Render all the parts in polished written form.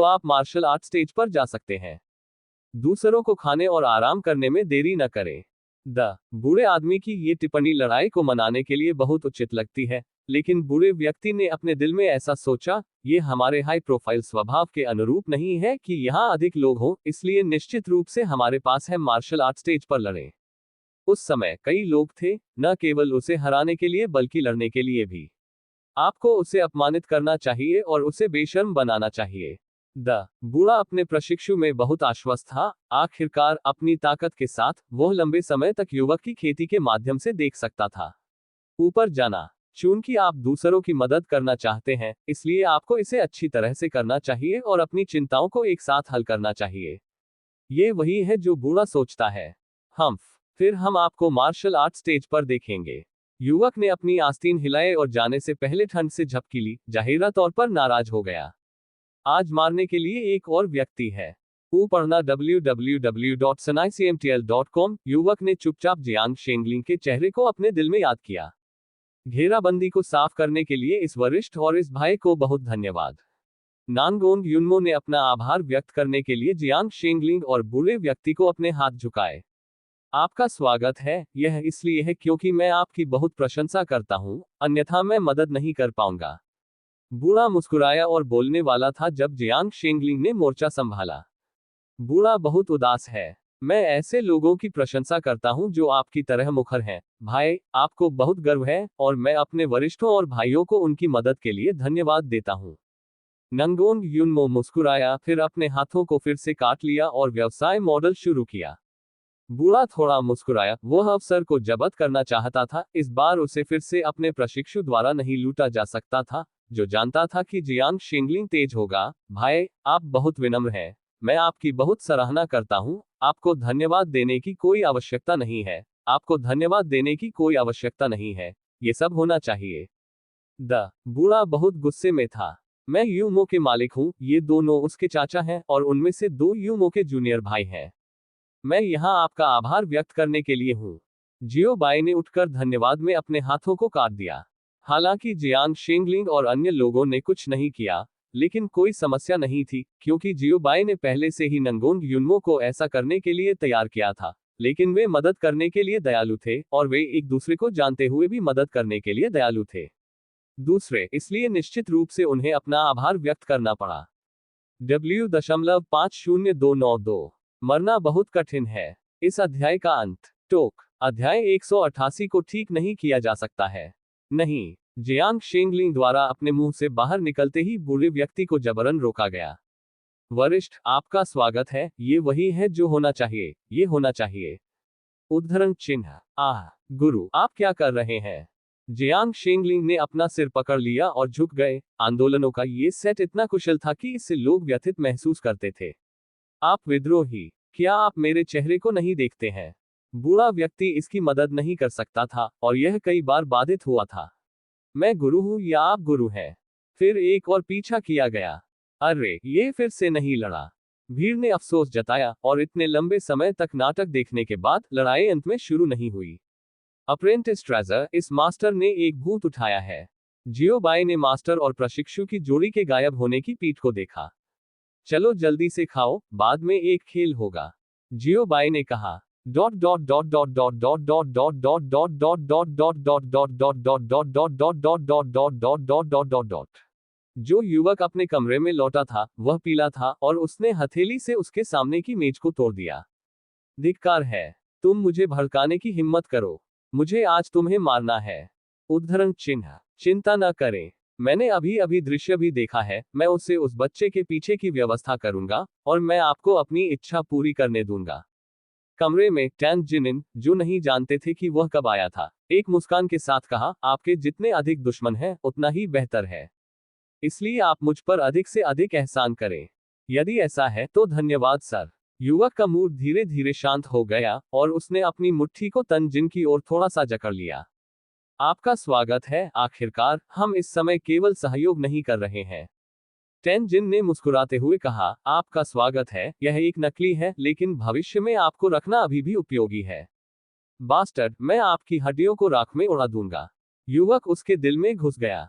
तो आप martial art stage पर जा सकते हैं। दूसरों को खाने और आराम करने में देरी न करें। द बूढ़े आदमी की ये टिप्पणी लड़ाई को मनाने के लिए बहुत उचित लगती है, लेकिन बूढ़े व्यक्ति ने अपने दिल में ऐसा सोचा, ये हमारे हाई प्रोफाइल स्वभाव के अनुरूप नहीं है कि यहाँ अधिक लोग हों, इसलिए निश्चित रूप से हमारे पास है मार्शल आर्ट स्टेज पर लड़ें। उस समय कई लोग थे, न केवल उसे हराने के लिए बल्कि लड़ने के लिए भी। आपको उसे अपमानित करना चाहिए और उसे बेशर्म बनाना चाहिए। द बूढ़ा अपने प्रशिक्षु में बहुत आश्वस्त था। आखिरकार अपनी ताकत के साथ वह लंबे समय तक युवक की खेती के माध्यम से देख सकता था। ऊपर जाना। चूंकि आप दूसरों की मदद करना चाहते हैं, इसलिए आपको इसे अच्छी तरह से करना चाहिए और अपनी चिंताओं को एक साथ हल करना चाहिए। ये वही है जो बूढ़ा सोचता है। फिर हम आपको मार्शल आर्ट स्टेज पर देखेंगे। युवक ने अपनी आस्तीन हिलाए और जाने से पहले ठंड से झपकी ली, जाहिरा तौर पर नाराज हो गया। आज मारने के लिए एक और व्यक्ति है। पढ़ना www.sanaicmtl.com। युवक ने चुपचाप जियांग शेंगलिंग के चेहरे को अपने दिल में याद किया। घेराबंदी को साफ करने के लिए इस वरिष्ठ और इस भाई को बहुत धन्यवाद। नानगोंग युनमो ने अपना आभार व्यक्त करने के लिए जियांग शेंगलिंग और बूढ़े व्यक्ति को अपने हाथ झुकाए। आपका स्वागत है, यह इसलिए है क्योंकि मैं आपकी बहुत प्रशंसा करता हूं, अन्यथा मैं मदद नहीं कर पाऊंगा। बूढ़ा मुस्कुराया और बोलने वाला था जब जियांग शेंगलिंग ने मोर्चा संभाला। बूढ़ा बहुत उदास है। मैं ऐसे लोगों की प्रशंसा करता हूं जो आपकी तरह मुखर हैं। भाई, आपको बहुत गर्व है और मैं अपने वरिष्ठों और भाइयों को उनकी मदद के लिए धन्यवाद देता हूं। नंगोंग युनमो मुस्कुराया, फिर अपने हाथों को फिर से काट लिया और व्यवसाय मॉडल शुरू किया। बूढ़ा थोड़ा मुस्कुराया, वह अवसर को जब्त करना चाहता था। इस बार उसे फिर से अपने प्रशिक्षु द्वारा नहीं लूटा जा सकता था, जो जानता था कि जियांग शेंगलिंग तेज होगा। भाई, आप बहुत विनम्र हैं। मैं आपकी बहुत सराहना करता हूं। आपको धन्यवाद देने की कोई आवश्यकता नहीं है। आपको धन्यवाद देने की कोई आवश्यकता नहीं है। ये सब होना चाहिए। द बूढ़ा बहुत गुस्से में था। मैं यूमो के मालिक हूं, ये दोनों उसके चाचा हैं और उनमें से 2 यूमो के जूनियर भाई हैं। मैं यहाँ आपका आभार व्यक्त करने के लिए हूँ। जियो बाई ने उठकर धन्यवाद में अपने हाथों को काट दिया। हालांकि जियांग शेंगलिंग और अन्य लोगों ने कुछ नहीं किया, लेकिन कोई समस्या नहीं थी, क्योंकि जियो बाई ने पहले से ही नंगोंग युनमो को ऐसा करने के लिए तैयार किया था। लेकिन वे मदद करने के लिए दयालु थे, और वे एक दूसरे को जानते हुए भी मदद करने के लिए दयालु थे। दूसरे, इसलिए निश्चित रूप से उन्हें अपना आभार व्यक्त करना पड़ा। W.50292 मरना बहुत कठिन है। इस अध्याय का अंत। टोक। अध्याय 188 को ठीक नहीं किया जा सकता है। नहीं। जियांग शेंगलिंग द्वारा अपने मुंह से बाहर निकलते ही बूढ़े व्यक्ति को जबरन रोका गया। वरिष्ठ, आपका स्वागत है, ये वही है जो होना चाहिए, ये होना चाहिए। उद्धरण चिन्ह। गुरु, आप क्या कर रहे हैं? जियांग शेंगलिंग ने अपना सिर पकड़ लिया और झुक गए। आंदोलनों का ये सेट इतना कुशल था कि इससे लोग व्यथित महसूस करते थे। आप विद्रोही, क्या आप मेरे चेहरे को नहीं देखते हैं? बूढ़ा व्यक्ति इसकी मदद नहीं कर सकता था, और यह कई बार बाधित हुआ था। मैं गुरु हूं या आप गुरु हैं? फिर एक और पीछा किया गया। अरे, ये फिर से नहीं लड़ा। भीड़ ने अफसोस जताया, और इतने लंबे समय तक नाटक देखने के बाद लड़ाई अंत में शुरू नहीं हुई। अप्रेंटिस ट्रेजर, इस मास्टर ने एक भूत उठाया है। जियो बाई ने मास्टर और प्रशिक्षु की जोड़ी के गायब होने की पीठ को देखा। चलो जल्दी से खाओ, बाद में एक खेल होगा, जियो बाई ने कहा। जो युवक अपने कमरे में लौटा था वह पीला था और उसने हथेली से उसके सामने की मेज को तोड़ दिया। धिक्कार है, तुम मुझे भड़काने की हिम्मत करो, मुझे आज तुम्हें मारना है। उद्धरण चिन्ह। चिंता न करें, मैंने अभी अभी दृश्य भी देखा है। मैं उससे उस बच्चे के पीछे की व्यवस्था करूंगा और मैं आपको अपनी इच्छा पूरी करने दूंगा। कमरे में टैन जिनिन, जो नहीं जानते थे कि वह कब आया था, एक मुस्कान के साथ कहा, आपके जितने अधिक दुश्मन हैं उतना ही बेहतर है, इसलिए आप मुझ पर अधिक से अधिक एहसान करें। यदि ऐसा है तो धन्यवाद सर। युवक का मूड धीरे धीरे शांत हो गया और उसने अपनी मुट्ठी को तन जिन की ओर थोड़ा सा जकड़ लिया। आपका स्वागत है, आखिरकार हम इस समय केवल सहयोग नहीं कर रहे हैं। टेन जिन ने मुस्कुराते हुए कहा, आपका स्वागत है, यह एक नकली है, लेकिन भविष्य में आपको रखना अभी भी उपयोगी है। बास्टर्ड, मैं आपकी हड्डियों को राख में उड़ा दूंगा। युवक उसके दिल में घुस गया।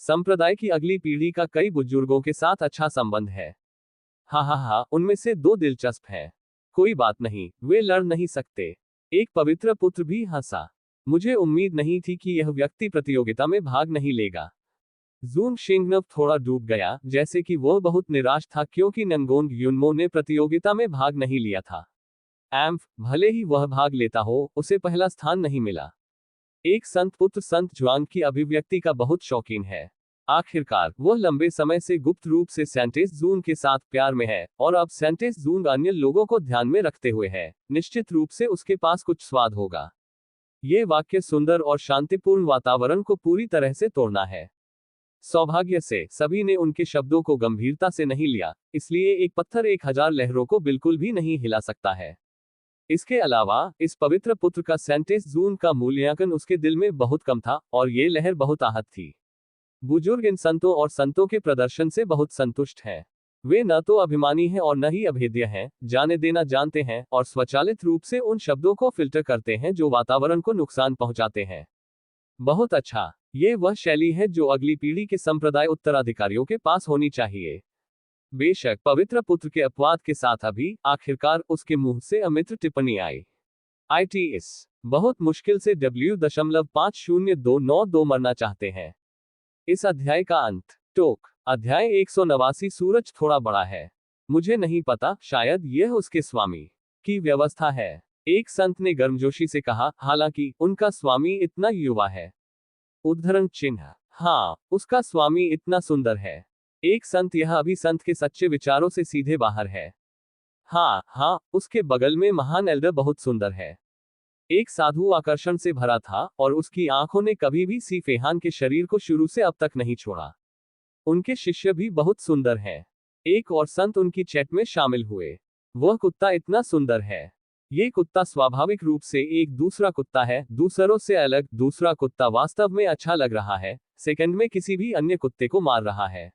संप्रदाय की अगली पीढ़ी का कई बुजुर्गों के साथ अच्छा संबंध है। हा, उनमें से 2 दिलचस्प हैं। कोई बात नहीं, वे लड़ नहीं सकते। एक पवित्र पुत्र भी हंसा। मुझे उम्मीद नहीं थी कि यह व्यक्ति प्रतियोगिता में भाग नहीं लेगा। जून शिंगनव थोड़ा डूब गया, जैसे कि वह बहुत निराश था क्योंकि नंगोंग युनमो ने प्रतियोगिता में भाग नहीं लिया था। भले ही वह भाग लेता हो, उसे पहला स्थान नहीं मिला। एक संत पुत्र संत जुआंग की अभिव्यक्ति का बहुत शौकीन है। आखिरकार वह लंबे समय से गुप्त रूप से सेंटेस जून के साथ प्यार में है, और अब सेंटेस जून अन्य लोगों को ध्यान में रखते हुए है। निश्चित रूप से उसके पास कुछ स्वाद होगा। ये वाक्य सुंदर और शांतिपूर्ण वातावरण को पूरी तरह से तोड़ना है। सौभाग्य से सभी ने उनके शब्दों को गंभीरता से नहीं लिया, इसलिए एक पत्थर 1000 लहरों को बिल्कुल भी नहीं हिला सकता है। इसके अलावा इस पवित्र पुत्र का सेंटेस जून का मूल्यांकन उसके दिल में बहुत कम था, और ये लहर बहुत आहत थी। बुजुर्ग इन संतों और संतों के प्रदर्शन से बहुत संतुष्ट हैं। वे न तो अभिमानी हैं और न ही अभेद्य हैं, जाने देना जानते हैं और स्वचालित रूप से उन शब्दों को फिल्टर करते हैं जो वातावरण को नुकसान पहुंचाते हैं। बहुत अच्छा, ये वह शैली है जो अगली पीढ़ी के संप्रदाय उत्तराधिकारियों के पास होनी चाहिए। बेशक पवित्र पुत्र के अपवाद के साथ अभी आखिरकार उसके मुंह से अमित्र टिप्पणी आई। ITS बहुत मुश्किल से W.502992 मरना चाहते हैं। इस अध्याय का अंत। टोक अध्याय 189 सूरज थोड़ा बड़ा है। मुझे नहीं पता, शायद यह उसके स्वामी की व्यवस्था है, एक संत ने गर्मजोशी से कहा, हालांकि उनका स्वामी इतना युवा है। उद्धरण चिन्ह। हाँ, उसका स्वामी इतना सुंदर है। एक संत यह अभी संत के सच्चे विचारों से सीधे बाहर है। हाँ, उसके बगल में महान एल्डर बहुत सुंदर है। एक साधु आकर्षण से भरा था, और उसकी आंखों ने कभी भी सी फेहान के शरीर को शुरू से अब तक नहीं छोड़ा। उनके शिष्य भी बहुत सुंदर हैं। एक और संत उनकी चैट में शामिल हुए। वह कुत्ता इतना सुंदर है। ये कुत्ता स्वाभाविक रूप से एक दूसरा कुत्ता है, दूसरों से अलग। दूसरा कुत्ता वास्तव में अच्छा लग रहा है, सेकंड में किसी भी अन्य कुत्ते को मार रहा है।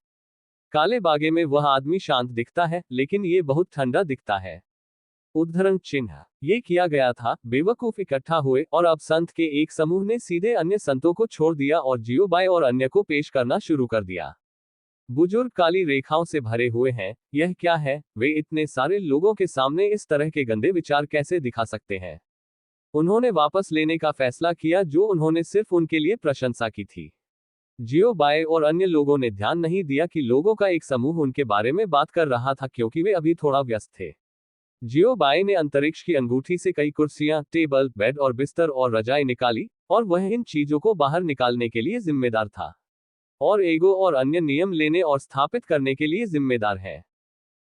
काले बागे में वह आदमी शांत दिखता है, लेकिन ये बहुत ठंडा दिखता है। उद्धरण चिन्ह। ये किया गया था, बेवकूफ इकट्ठा हुए और अब संत के एक समूह ने सीधे अन्य संतों को छोड़ दिया और जियोबाई और अन्य को पेश करना शुरू कर दिया। बुजुर्ग काली रेखाओं से भरे हुए हैं। यह क्या है? वे इतने सारे लोगों के सामने इस तरह के गंदे विचार कैसे दिखा सकते हैं? उन्होंने वापस लेने का फैसला किया जो उन्होंने सिर्फ उनके लिए प्रशंसा की थी। जियोबाई और अन्य लोगों ने ध्यान नहीं दिया कि लोगों का एक समूह उनके बारे में बात कर रहा था क्योंकि वे अभी थोड़ा व्यस्त थे। जियोबाई ने अंतरिक्ष की अंगूठी से कई कुर्सियां, टेबल, बेड और बिस्तर और रजाई निकाली, और वह इन चीजों को बाहर निकालने के लिए जिम्मेदार था, और एगो और अन्य नियम लेने और स्थापित करने के लिए जिम्मेदार है।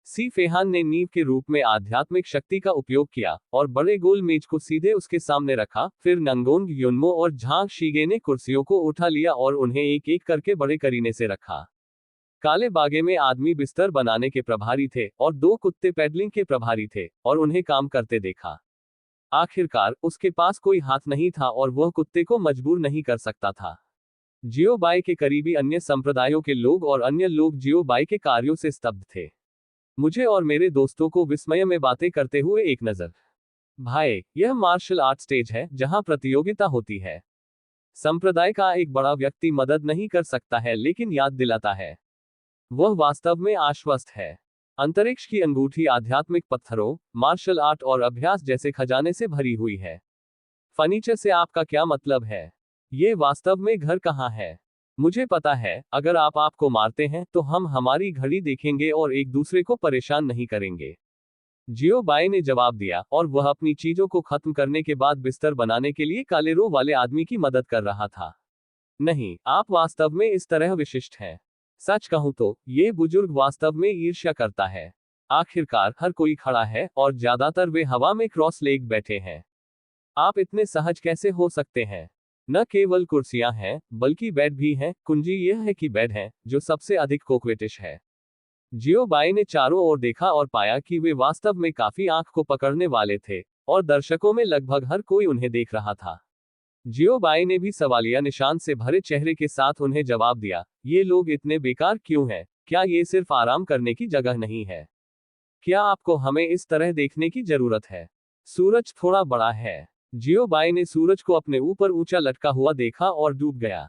सी फेहान ने नींव के रूप में आध्यात्मिक शक्ति का उपयोग किया और बड़े गोल मेज को सीधे उसके सामने रखा। फिर नंगोंग युनमो और झांग शीगे ने कुर्सियों को उठा लिया और उन्हें एक एक करके बड़े करीने से रखा। काले बागे में आदमी बिस्तर बनाने के प्रभारी थे और 2 कुत्ते पैडलिंग के प्रभारी थे, और उन्हें काम करते देखा। आखिरकार उसके पास कोई हाथ नहीं था और वह कुत्ते को मजबूर नहीं कर सकता था। जियोबाई के करीबी अन्य संप्रदायों के लोग और अन्य लोग जियोबाई के कार्यों से स्तब्ध थे। मुझे और मेरे दोस्तों को विस्मय में बातें करते हुए एक नजर। भाई, यह मार्शल आर्ट स्टेज है जहां प्रतियोगिता होती है। संप्रदाय का एक बड़ा व्यक्ति मदद नहीं कर सकता है, लेकिन याद दिलाता है। वह वास्तव में आश्वस्त है। अंतरिक्ष की अंगूठी आध्यात्मिक पत्थरों, मार्शल आर्ट और अभ्यास जैसे खजाने से भरी हुई है। फर्नीचर से आपका क्या मतलब है? ये वास्तव में घर कहाँ है? मुझे पता है, अगर आप आपको मारते हैं तो हम हमारी घड़ी देखेंगे और एक दूसरे को परेशान नहीं करेंगे। जियोबाई ने जवाब दिया, और वह अपनी चीजों को खत्म करने के बाद बिस्तर बनाने के लिए काले रो वाले आदमी की मदद कर रहा था। नहीं, आप वास्तव में इस तरह विशिष्ट हैं। सच कहूं तो ये बुजुर्ग वास्तव में ईर्ष्या करता है। आखिरकार हर कोई खड़ा है और ज्यादातर वे हवा में क्रॉस लेग बैठे हैं। आप इतने सहज कैसे हो सकते हैं? न केवल कुर्सियां हैं, बल्कि बेड भी हैं। कुंजी यह है कि बेड है जो सबसे अधिक कोक्वेटिश है। जियोबाई ने चारों ओर देखा और पाया कि वे वास्तव में काफी आंख को पकड़ने वाले थे, और दर्शकों में लगभग हर कोई उन्हें देख रहा था। जियोबाई ने भी सवालिया निशान से भरे चेहरे के साथ उन्हें जवाब दिया, ये लोग इतने बेकार क्यों हैं? क्या ये सिर्फ आराम करने की जगह नहीं है? क्या आपको हमें इस तरह देखने की जरूरत है? सूरज थोड़ा बड़ा है। जियोबाई ने सूरज को अपने ऊपर ऊंचा लटका हुआ देखा और डूब गया।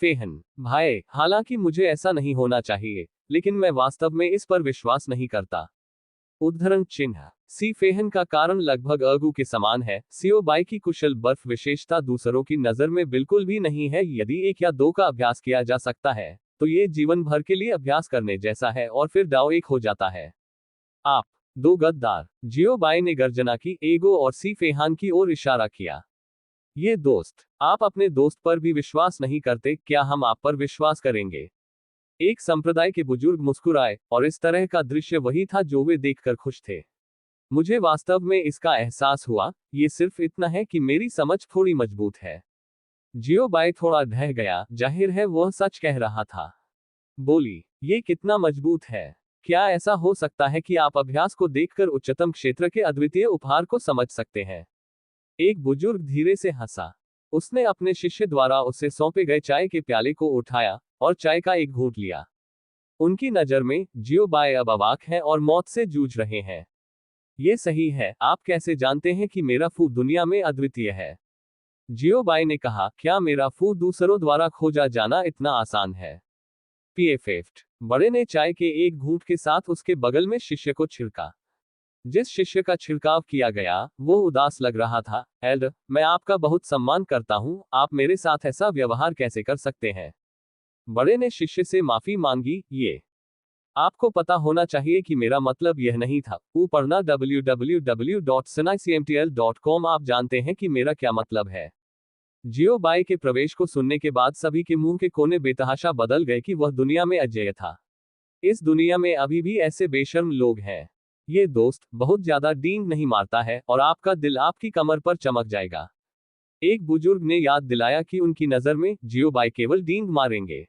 फेहन, भाई, हालांकि मुझे ऐसा नहीं होना चाहिए, लेकिन मैं वास्तव में इस पर विश्वास नहीं करता। उद्धरण चिन्ह। सी फेहन का कारण लगभग अगू के समान है। सियोबाई की कुशल बर्फ विशेषता दूसरों की नजर में बिल्कुल भी नहीं है। यदि 1 या 2 का अभ्यास किया जा सकता है, तो ये जीवन भर के लिए अभ्यास करने जैसा है और फिर दाव 1 हो जाता है। आप दो गद्दार, जियोबाई ने गर्जना की, एगो और सी फेहान की ओर इशारा किया। ये दोस्त, आप अपने दोस्त पर भी विश्वास नहीं करते, क्या हम आप पर विश्वास करेंगे? एक संप्रदाय के बुजुर्ग मुस्कुराए, और इस तरह का दृश्य वही था जो वे देखकर खुश थे। मुझे वास्तव में इसका एहसास हुआ, ये सिर्फ इतना है कि मेरी समझ थोड़ी मजबूत है। जियोबाई थोड़ा ढह गया, जाहिर है वह सच कह रहा था। बोली, ये कितना मजबूत है? क्या ऐसा हो सकता है कि आप अभ्यास को देखकर उच्चतम क्षेत्र के अद्वितीय उपहार को समझ सकते हैं? एक बुजुर्ग धीरे से हंसा। उसने अपने शिष्य द्वारा उसे सौंपे गए चाय के प्याले को उठाया और चाय का एक घूंट लिया। उनकी नजर में जियोबाई अब अवाक हैं और मौत से जूझ रहे हैं। ये सही है, आप कैसे जानते हैं कि मेरा फू दुनिया में अद्वितीय है? जियोबाई ने कहा, क्या मेरा फू दूसरों द्वारा खोजा जाना इतना आसान है? पीएफएफ्ट। बड़े ने चाय के एक घूंट के साथ उसके बगल में शिष्य को छिड़का। जिस शिष्य का छिड़काव किया गया, वो उदास लग रहा था। एल्डर, मैं आपका बहुत सम्मान करता हूं, आप मेरे साथ ऐसा व्यवहार कैसे कर सकते हैं? बड़े ने शिष्य से माफी मांगी। ये आपको पता होना चाहिए कि मेरा मतलब यह नहीं था। पढ़ना www.sunnycmtl.com। आप जानते हैं कि मेरा क्या मतलब है। जियोबाई के प्रवेश को सुनने के बाद सभी के मुंह के कोने बेतहाशा बदल गए कि वह दुनिया में अजेय था। इस दुनिया में अभी भी ऐसे बेशर्म लोग हैं। ये दोस्त बहुत ज्यादा डींग नहीं मारता है और आपका दिल आपकी कमर पर चमक जाएगा। एक बुजुर्ग ने याद दिलाया कि उनकी नजर में जियोबाई केवल डींग मारेंगे।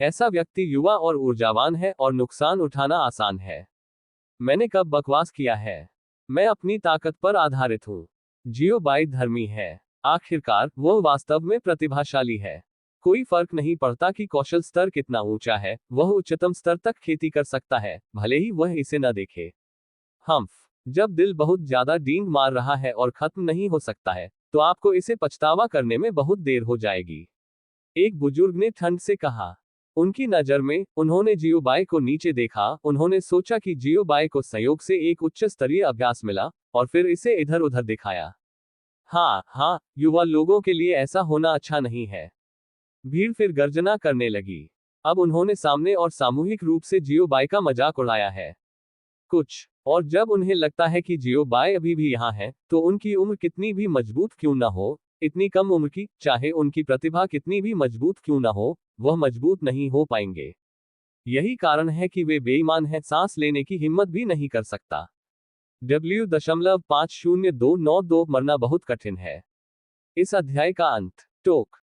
ऐसा व्यक्ति युवा और ऊर्जावान है और नुकसान उठाना आसान है। मैंने कब बकवास किया है? मैं अपनी ताकत पर आधारित हूँ। जियोबाई धर्मी है। आखिरकार वह वास्तव में प्रतिभाशाली है। कोई फर्क नहीं पड़ता कि कौशल स्तर कितना ऊंचा है, वह उच्चतम स्तर तक खेती कर सकता है, भले ही वह इसे न देखे। हम्फ। जब दिल बहुत ज्यादा डींग मार रहा है और खत्म नहीं हो सकता है, तो आपको इसे पछतावा करने में बहुत देर हो जाएगी। एक बुजुर्ग ने ठंड से कहा। उनकी नजर में, उन्होंने जियोबाई को नीचे देखा। उन्होंने सोचा कि जियोबाई को संयोग से एक उच्च स्तरीय अभ्यास मिला, और फिर इसे इधर उधर दिखाया। हाँ, युवा लोगों के लिए ऐसा होना अच्छा नहीं है। भीड़ फिर गर्जना करने लगी। अब उन्होंने सामने और सामूहिक रूप से जियोबाई का मजाक उड़ाया है। कुछ और जब उन्हें लगता है कि जियोबाई अभी भी यहाँ है, तो उनकी उम्र कितनी भी मजबूत क्यों ना हो, इतनी कम उम्र की, चाहे उनकी प्रतिभा कितनी भी मजबूत क्यों ना हो, वह मजबूत नहीं हो पाएंगे। यही कारण है कि वे बेईमान हैं, सांस लेने की हिम्मत भी नहीं कर सकता। W.502992 मरना बहुत कठिन है। इस अध्याय का अंत। टोक।